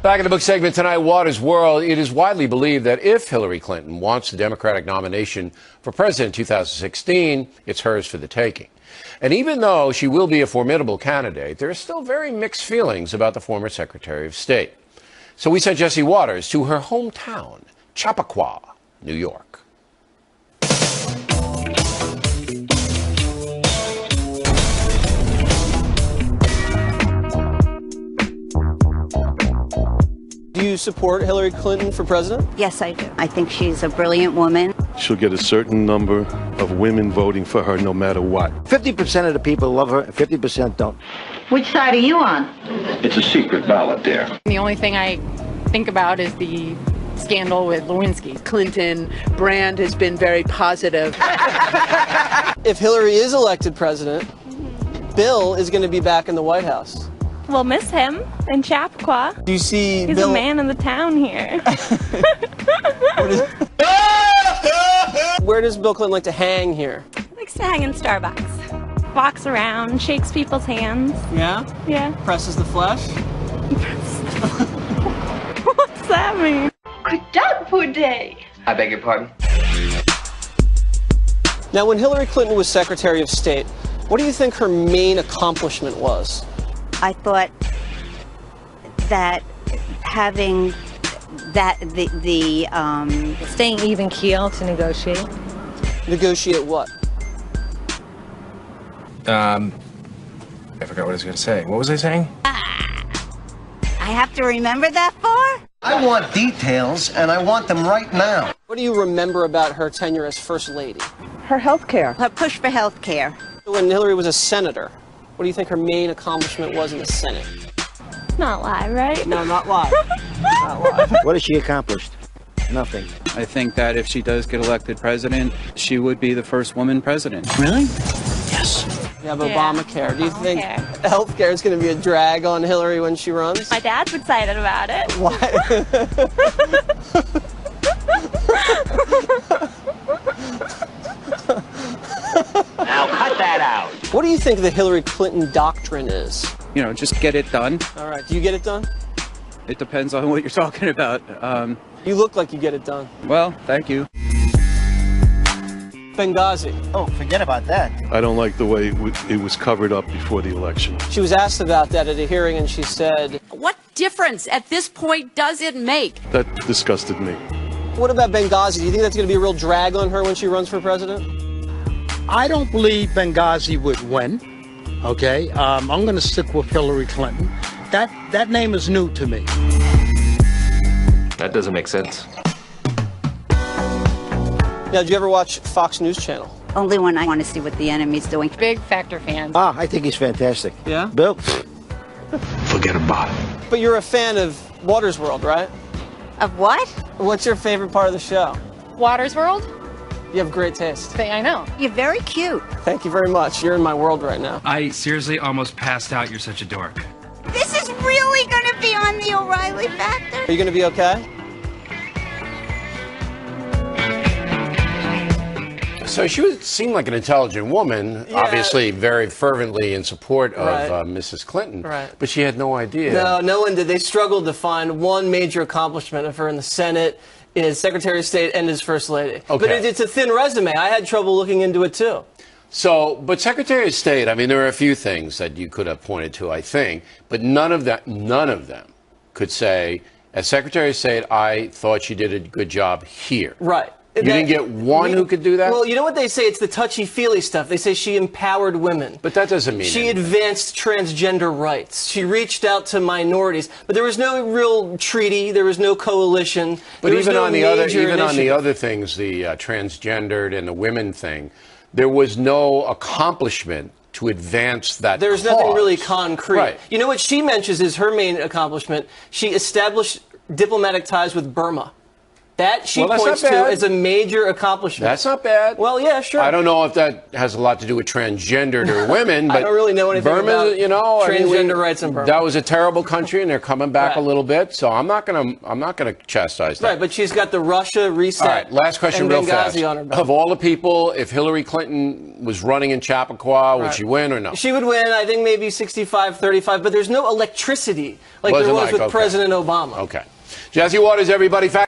Back in the book segment tonight, Water's World. It is widely believed that if Hillary Clinton wants the Democratic nomination for president in 2016, it's hers for the taking. And even though she will be a formidable candidate, there are still very mixed feelings about the former Secretary of State. So we sent Jesse Waters to her hometown, Chappaqua, New York. Do you support Hillary Clinton for president? Yes, I do. I think she's a brilliant woman. She'll get a certain number of women voting for her no matter what. 50% of the people love her, and 50% don't. Which side are you on? It's a secret ballot there. The only thing I think about is the scandal with Lewinsky. Clinton brand has been very positive. If Hillary is elected president, Bill is going to be back in the White House. We'll miss him in Chappaqua. Do you see He's Bill? a man in the town here. Where does Bill Clinton like to hang here? He likes to hang in Starbucks. Walks around, shakes people's hands. Yeah? Yeah. Presses the flesh? What's that mean? Good dog food day. I beg your pardon? Now, when Hillary Clinton was Secretary of State, what do you think her main accomplishment was? I thought that having that staying even keel to negotiate. Negotiate what? I forgot what I was going to say. What was I saying? I have to remember that far? I want details, and I want them right now. What do you remember about her tenure as First Lady? Her health care. Her push for health care. When Hillary was a senator, what do you think her main accomplishment was in the Senate? Not live, right? No, not live. Not live. What has she accomplished? Nothing. I think that if she does get elected president, she would be the first woman president. Really? Yes. You have Obamacare. Do you think health care is going to be a drag on Hillary when she runs? My dad's excited about it. Why? Now cut that out. What do you think the Hillary Clinton doctrine is? You know, just get it done. All right. Do you get it done? It depends on what you're talking about. You look like you get it done. Well, thank you. Benghazi. Oh, forget about that. I don't like the way it was covered up before the election. She was asked about that at a hearing, and she said, What difference at this point does it make? That disgusted me. what about Benghazi? Do you think that's going to be a real drag on her when she runs for president? I don't believe Benghazi would win. Okay, I'm going to stick with Hillary Clinton. That name is new to me. That doesn't make sense. Now, did you ever watch Fox News Channel? Only when I want to see what the enemy's doing. Big Factor fan. I think he's fantastic. Yeah? Bill? Forget about it. But you're a fan of Water's World, right? Of what? What's your favorite part of the show? Water's World? You have great taste. I know. You're very cute. Thank you very much. You're in my world right now. I seriously almost passed out. You're such a dork. This is really going to be on the O'Reilly Factor? Are you going to be okay? So she seemed like an intelligent woman, obviously very fervently in support of Mrs. Clinton, but she had no idea. No one did. They struggled to find one major accomplishment of her in the Senate, as Secretary of State, and as First Lady. Okay. But it's a thin resume. I had trouble looking into it, too. So, but Secretary of State, I mean, there are a few things that you could have pointed to, I think, but none of them could say, as Secretary of State, I thought she did a good job here. Right. You didn't get one who could do that? Well, you know what they say? It's the touchy-feely stuff. They say she empowered women. But that doesn't mean She anything. advanced transgender rights. She reached out to minorities. But there was no real treaty. There was no coalition. But even on the other initiative. things, the transgendered and the women thing, there was no accomplishment to advance that There's cause. nothing really concrete. Right. You know what she mentions is her main accomplishment? She established diplomatic ties with Burma. That she Well, that's points not to bad. as a major accomplishment. That's not bad. Well, yeah, sure. I don't know if that has a lot to do with transgendered or women, but I don't really know anything Burma, about transgender rights in Burma. That was a terrible country, and they're coming back Right. a little bit. So I'm not gonna chastise that. Right, but she's got the Russia reset. All right, last question, and real Benghazi fast. on her back. Of all the people, if Hillary Clinton was running in Chappaqua, would Right. she win or no? She would win, I think maybe 65-35, but there's no electricity like Wasn't there was like, with okay. President Obama. Okay. Jesse Waters, everybody.